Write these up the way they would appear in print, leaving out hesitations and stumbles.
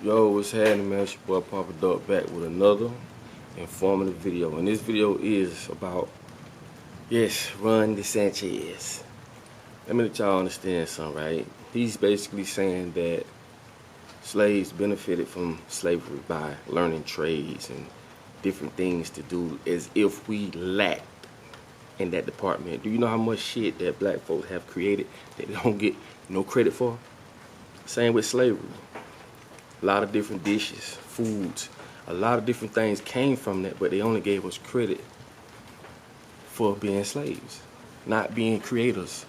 Yo, what's happening, man? It's your boy papaduck back with another informative video. And this video is about, yes, Ron DeSantis. Let me let y'all understand something, right? He's basically saying that slaves benefited from slavery by learning trades and different things to do as if we lacked in that department. Do you know how much shit that black folks have created that they don't get no credit for? Same with slavery. A lot of different dishes, foods, a lot of different things came from that, but they only gave us credit for being slaves, not being creators.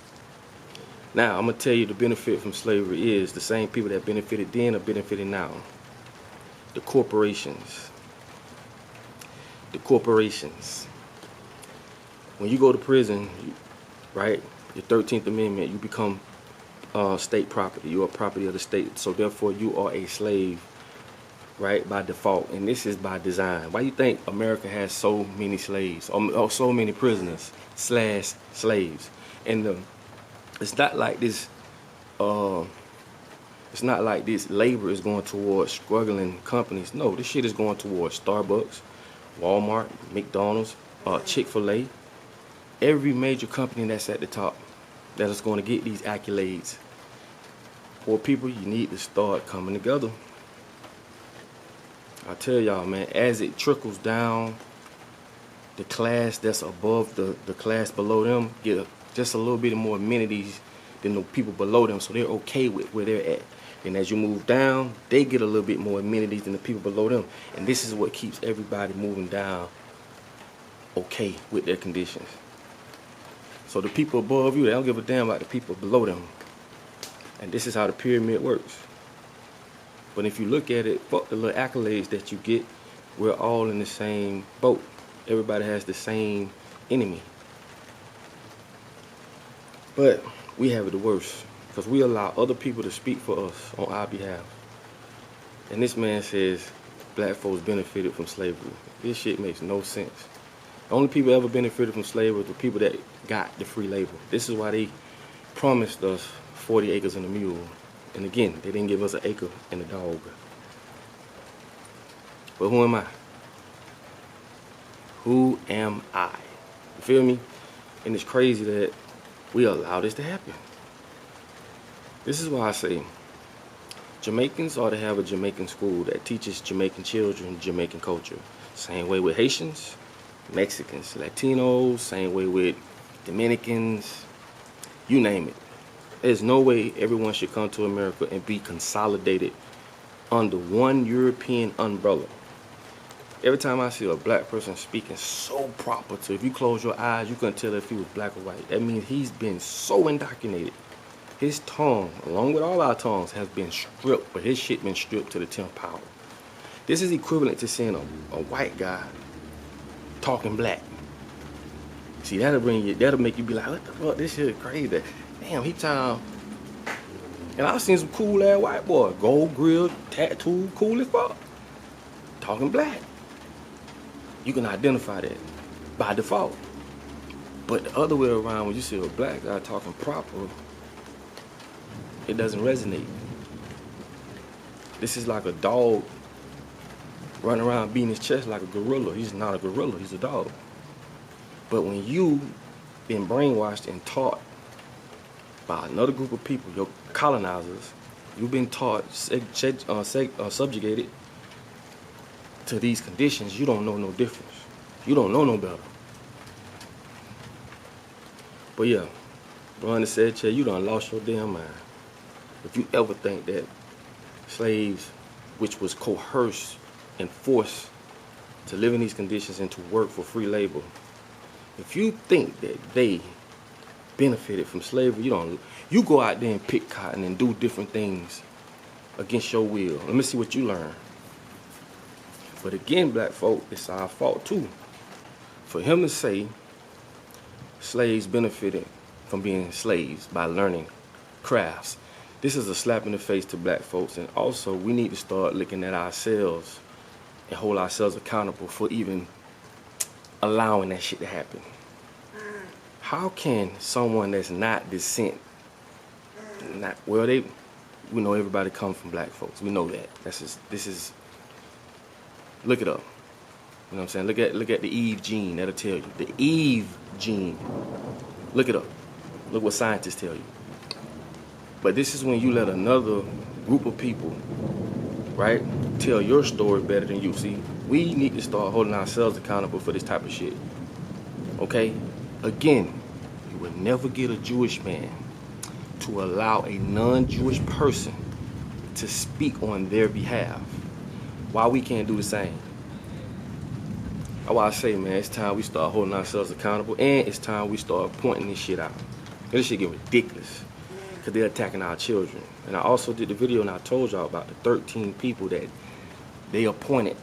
Now, I'm going to tell you the benefit from slavery is the same people that benefited then are benefiting now. The corporations. The corporations. When you go to prison, right, your 13th Amendment, you become state property. You are property of the state. So therefore you are a slave, right, by default. And this is by design. Why you think America has so many slaves, or so many prisoners / slaves? And it's not like this labor is going towards struggling companies. No, this shit is going towards Starbucks, Walmart, McDonald's, Chick-fil-A, every major company that's at the top that is going to get these accolades. Poor people, you need to start coming together. I tell y'all, man, as it trickles down, the class that's above the class below them get just a little bit more amenities than the people below them, so they're okay with where they're at. And as you move down, they get a little bit more amenities than the people below them. And this is what keeps everybody moving down okay with their conditions. So the people above you, they don't give a damn about the people below them. And this is how the pyramid works. But if you look at it, fuck the little accolades that you get, we're all in the same boat. Everybody has the same enemy. But we have it the worst, because we allow other people to speak for us on our behalf. And this man says black folks benefited from slavery. This shit makes no sense. The only people ever benefited from slavery were the people that got the free labor. This is why they promised us 40 acres and a mule. And again, they didn't give us an acre and a dog. But who am I? Who am I? You feel me? And it's crazy that we allow this to happen. This is why I say Jamaicans ought to have a Jamaican school that teaches Jamaican children Jamaican culture. Same way with Haitians, Mexicans, Latinos, same way with Dominicans, you name it. There's no way everyone should come to America and be consolidated under one European umbrella. Every time I see a black person speaking so proper to, if you close your eyes, you couldn't tell if he was black or white. That means he's been so indoctrinated. His tongue, along with all our tongues, has been stripped, but his shit been stripped to the 10th power. This is equivalent to seeing a white guy talking black. See, that'll make you be like, what the fuck, this shit is crazy. Damn, he time. And I've seen some cool ass white boy, gold grill, tattoo, cool as fuck, talking black. You can identify that by default. But the other way around, when you see a black guy talking proper, it doesn't resonate. This is like a dog running around beating his chest like a gorilla. He's not a gorilla, he's a dog. But when you been brainwashed and taught by another group of people, your colonizers, you've been taught, subjugated to these conditions, you don't know no difference. You don't know no better. But yeah, Ron said, you done lost your damn mind. If you ever think that slaves, which was coerced and forced to live in these conditions and to work for free labor, if you think that they benefited from slavery, you go out there and pick cotton and do different things against your will. Let me see what you learn. But again, black folk, it's our fault too. For him to say slaves benefited from being slaves by learning crafts, this is a slap in the face to black folks. And also, we need to start looking at ourselves and hold ourselves accountable for even allowing that shit to happen. How can someone that's not descent, We know everybody comes from black folks. We know that. Look it up. You know what I'm saying? Look at the Eve gene. That'll tell you. The Eve gene. Look it up. Look what scientists tell you. But this is when you let another group of people, right, tell your story better than you. See, we need to start holding ourselves accountable for this type of shit. Okay? Again, you will never get a Jewish man to allow a non-Jewish person to speak on their behalf. Why we can't do the same? That's why I say, man, it's time we start holding ourselves accountable, and it's time we start pointing this shit out. This shit get ridiculous, because they're attacking our children. And I also did the video and I told y'all about the 13 people that they appointed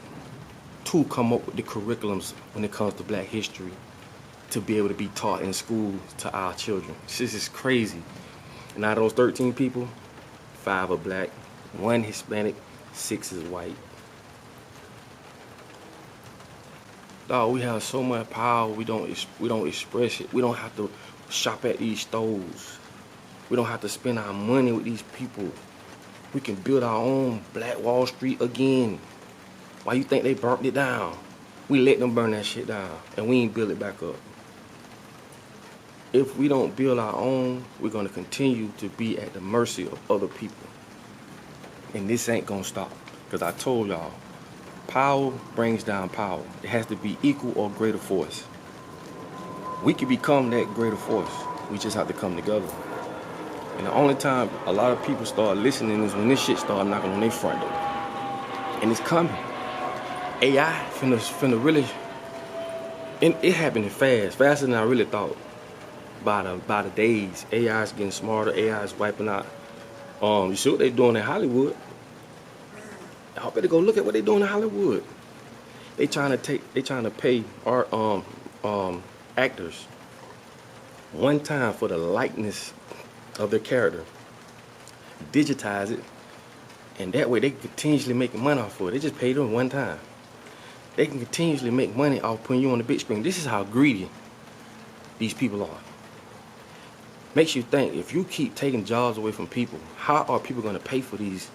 to come up with the curriculums when it comes to black history to be able to be taught in school to our children. This is crazy. And out of those 13 people, 5 are black, 1 Hispanic, 6 is white. Dog, we have so much power, we don't express it. We don't have to shop at these stores. We don't have to spend our money with these people. We can build our own Black Wall Street again. Why you think they burnt it down? We let them burn that shit down, and we ain't build it back up. If we don't build our own, we're gonna continue to be at the mercy of other people. And this ain't gonna stop, because I told y'all, power brings down power. It has to be equal or greater force. We can become that greater force. We just have to come together. And the only time a lot of people start listening is when this shit start knocking on their front door. And it's coming. AI finna really, and it happening fast, faster than I really thought. By the days, AI is getting smarter, AI is wiping out. You see what they doing in Hollywood? I better go look at what they doing in Hollywood. They trying to pay our actors one time for the likeness of their character, digitize it, and that way they can continuously make money off of it. They just pay them one time. They can continuously make money off putting you on the big screen. This is how greedy these people are. Makes you think, if you keep taking jobs away from people, how are people gonna pay for these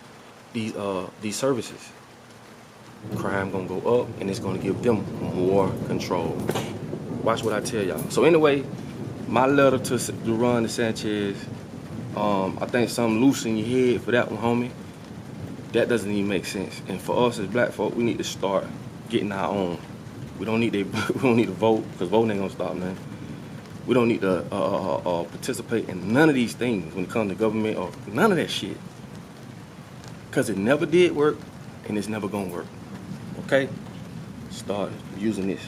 services? Crime gonna go up, and it's gonna give them more control. Watch what I tell y'all. So anyway, my letter to Ron DeSantis, I think something loose in your head for that one, homie. That doesn't even make sense. And for us as black folk, we need to start getting our own. We don't need to vote, because voting ain't gonna stop, man. We don't need to participate in none of these things when it comes to government or none of that shit. Because it never did work, and it's never gonna work. Okay? Start using this.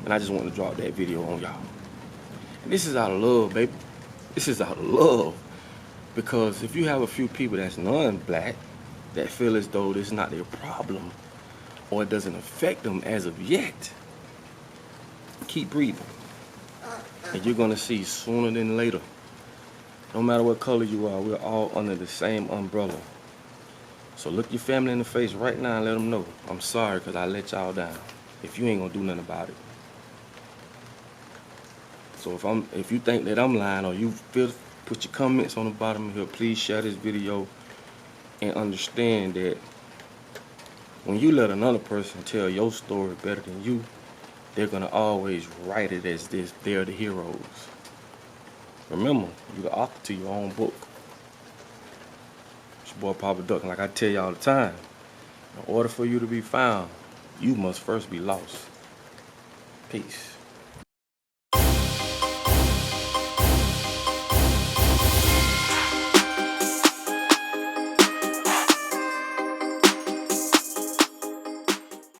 And I just want to drop that video on y'all. And this is out of love, baby. This is out of love. Because if you have a few people that's non-black that feel as though this is not their problem or it doesn't affect them as of yet, keep breathing. And you're gonna see sooner than later. No matter what color you are, we're all under the same umbrella. So look your family in the face right now and let them know, I'm sorry because I let y'all down. If you ain't gonna do nothing about it. So if you think that I'm lying or you feel, put your comments on the bottom of here, please share this video and understand that when you let another person tell your story better than you, they're gonna always write it as this, they're the heroes. Remember, you're the author to your own book. It's your boy papaduck, and like I tell you all the time, in order for you to be found, you must first be lost. Peace.